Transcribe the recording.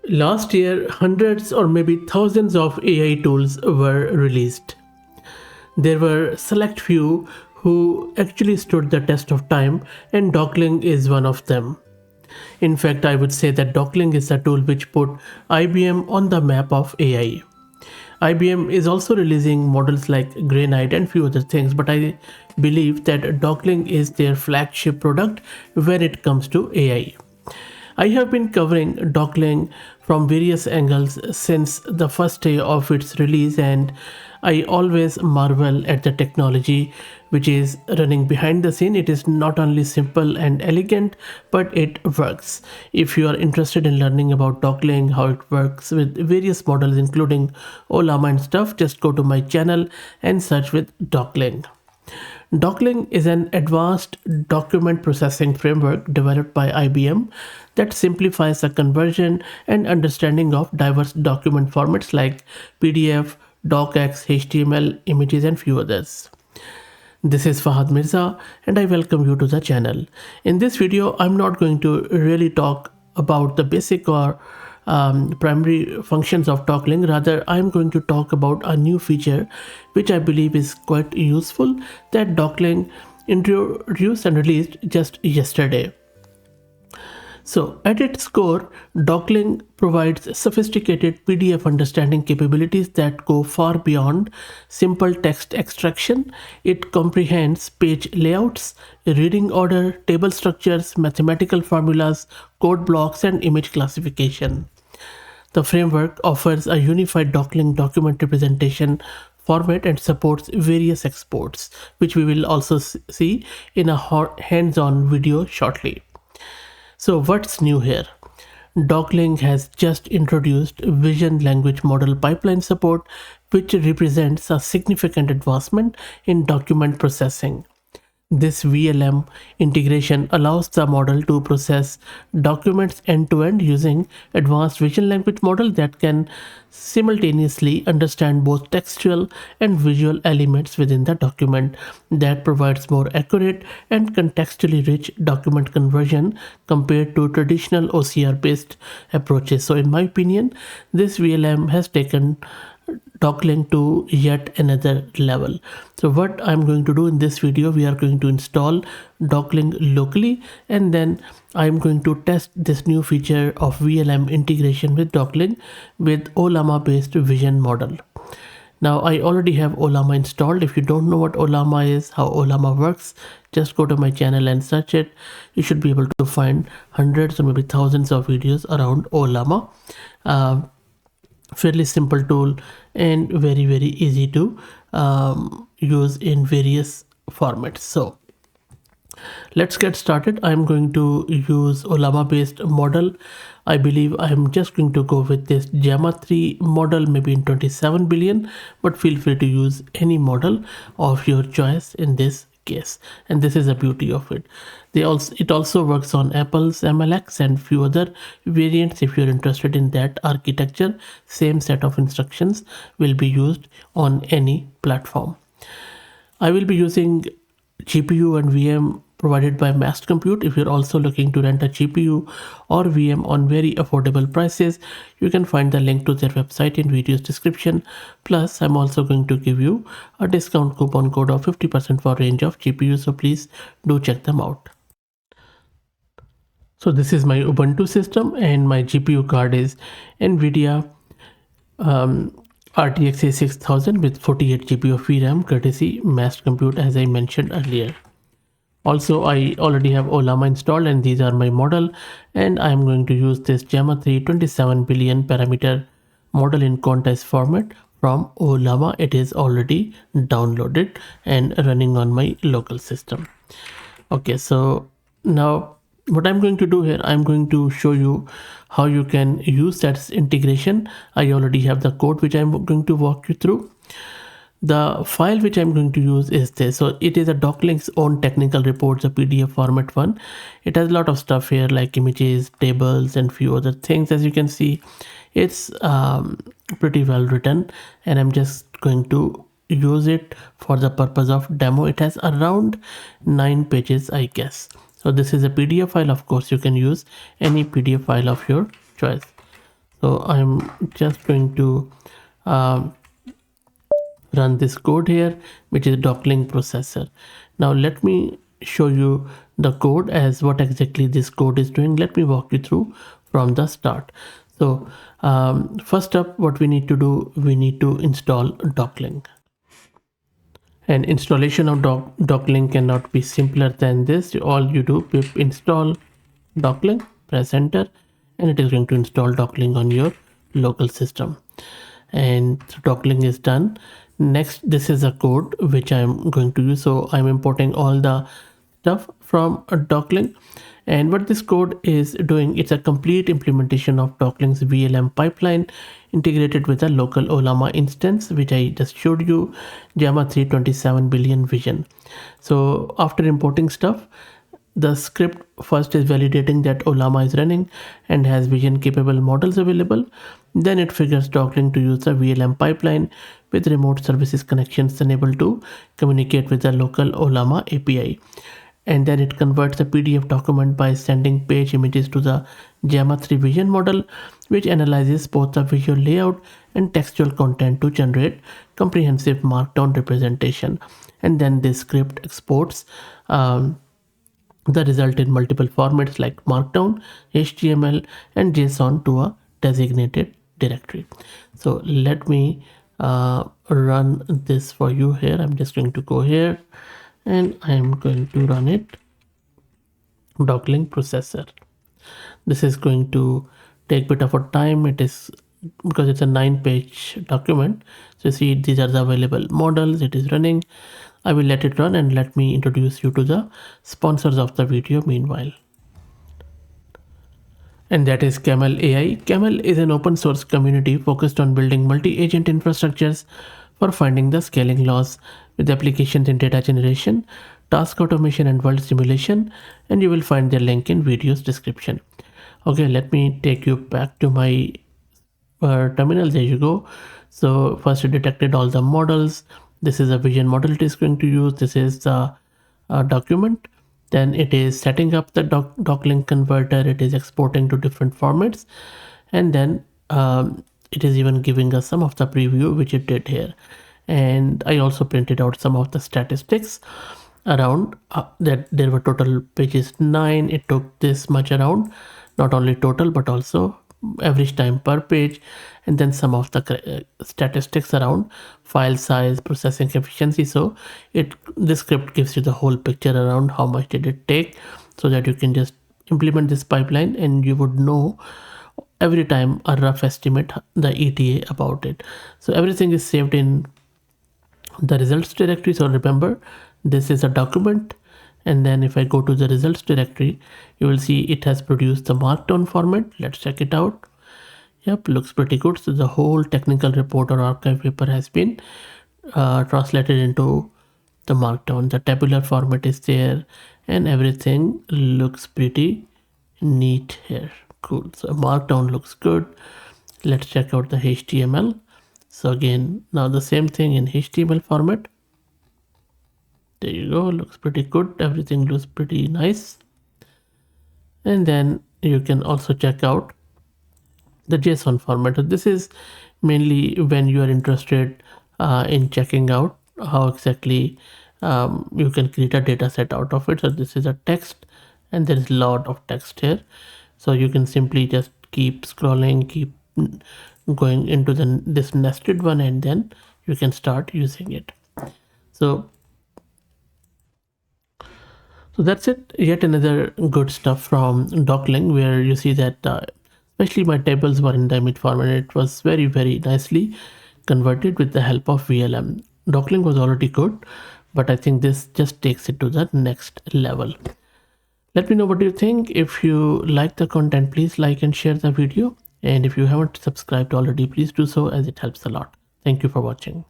Last year, hundreds or maybe thousands of AI tools were released. There were select few who actually stood the test of time, and Docling is one of them. In fact, I would say that Docling is a tool which put IBM on the map of AI. IBM is also releasing models like Granite and few other things, but I believe that Docling is their flagship product when it comes to AI. I have been covering Docling from various angles since the first day of its release, and I always marvel at the technology which is running behind the scene. It is not only simple and elegant, but it works. If you are interested in learning about Docling, how it works with various models including Ollama and stuff, just go to my channel and search with Docling. Docling is an advanced document processing framework developed by IBM that simplifies the conversion and understanding of diverse document formats like PDF, docx, HTML, images, and few others. This is Fahad Mirza and I welcome you to the channel. In this video, I'm not going to really talk about the basic or primary functions of Docling. Rather, I'm going to talk about a new feature which I believe is quite useful that Docling introduced and released just yesterday. So at its core, Docling provides sophisticated PDF understanding capabilities that go far beyond simple text extraction. It comprehends page layouts, reading order, table structures, mathematical formulas, code blocks, and image classification. The framework offers a unified Docling document representation format and supports various exports, which we will also see in a hands-on video shortly. So what's new here? Docling has just introduced Vision Language Model Pipeline support, which represents a significant advancement in document processing. This VLM integration allows the model to process documents end-to-end using advanced vision language model that can simultaneously understand both textual and visual elements within the document. That provides more accurate and contextually rich document conversion compared to traditional OCR-based approaches. So in my opinion, this VLM has taken Docling to yet another level. So what I'm going to do in this video, we are going to install Docling locally, and then I'm going to test this new feature of VLM integration with Docling with Ollama based vision model. Now I already have Ollama installed. If you don't know what Ollama is, how Ollama works, just go to my channel and search it. You should be able to find hundreds or maybe thousands of videos around Ollama. Fairly simple tool and very easy to use in various formats. So let's get started. I'm going to use Ollama based model. I believe I'm just going to go with this Gamma 3 model, maybe in 27 billion, but feel free to use any model of your choice in this case. And this is the beauty of it. It also works on Apple's MLX and few other variants. If you're interested in that architecture, same set of instructions will be used on any platform. I will be using GPU and VM provided by Massed Compute. If you're also looking to rent a GPU or VM on very affordable prices, you can find the link to their website in video's description. Plus, I'm also going to give you a discount coupon code of 50% for range of GPU, so please do check them out. So this is my Ubuntu system and my GPU card is NVIDIA RTX A6000 with 48 GB of VRAM courtesy Massed Compute, as I mentioned earlier. Also, I already have Ollama installed and these are my model, and I am going to use this Gamma 3 27 billion parameter model in quantized format from Ollama. It is already downloaded and running on my local system. Okay, so now what I'm going to do here, I'm going to show you how you can use that integration. I already have the code which I'm going to walk you through. The file which I'm going to use is this. So it is a Docling's own technical reports, a PDF format one. It has a lot of stuff here like images, tables, and few other things. As you can see, it's pretty well written, and I'm just going to use it for the purpose of demo. It has around 9 pages, I guess. So this is a PDF file. Of course, you can use any PDF file of your choice. So I'm just going to run this code here, which is Docling processor. Now let me show you the code as what exactly this code is doing. Let me walk you through from the start. So first up, what we need to do, we need to install Docling. And installation of Docling cannot be simpler than this. All you do, pip install Docling, press enter, and it is going to install Docling on your local system. And Docling is done. Next, this is a code which I'm going to use. So I'm importing all the stuff from a Docling. And what this code is doing, it's a complete implementation of Dockling's VLM pipeline integrated with a local Ollama instance, which I just showed you, JAMA 327 billion vision. So after importing stuff, the script first is validating that Ollama is running and has vision capable models available. Then it figures Docling to use the VLM pipeline with remote services connections enabled to communicate with the local Ollama API. And then it converts the PDF document by sending page images to the JAMA 3 vision model, which analyzes both the visual layout and textual content to generate comprehensive markdown representation. And then this script exports the result in multiple formats like Markdown, HTML, and JSON to a designated directory. So let me run this for you here. I'm just going to go here and I'm going to run it. Docling processor. This is going to take a bit of a time. It is because it's a 9-page document. So you see these are the available models. It is running. I will let it run and let me introduce you to the sponsors of the video meanwhile. And that is Camel AI. Camel is an open source community focused on building multi-agent infrastructures for finding the scaling laws with applications in data generation, task automation, and world simulation. And you will find the link in video's description. Okay, let me take you back to my terminal. There you go. So first it detected all the models. This is a vision model it is going to use. This is the document. Then it is setting up the doclink converter. It is exporting to different formats. And then it is even giving us some of the preview, which it did here. And I also printed out some of the statistics around that there were total pages 9. It took this much around, not only total, but also average time per page, and then some of the statistics around file size, processing efficiency. So this script gives you the whole picture around how much did it take, so that you can just implement this pipeline and you would know every time a rough estimate, the ETA about it. So everything is saved in the results directory. So remember, this is a document, and then if I go to the results directory, you will see it has produced the markdown format. Let's check it out. Yep, looks pretty good. So the whole technical report or archive paper has been translated into the markdown. The tabular format is there and everything looks pretty neat here. Cool. So markdown looks good. Let's check out the HTML. So again, now the same thing in HTML format. There you go, looks pretty good. Everything looks pretty nice. And then you can also check out the JSON format. So this is mainly when you are interested in checking out how exactly you can create a data set out of it. So this is a text and there is a lot of text here. So you can simply just keep scrolling, keep going into this nested one, and then you can start using it. So that's it. Yet another good stuff from Docling, where you see that especially my tables were in the image format. It was very, very nicely converted with the help of VLM. Docling was already good, but I think this just takes it to the next level. Let me know what you think. If you like the content, please like and share the video. And if you haven't subscribed already, please do so, as it helps a lot. Thank you for watching.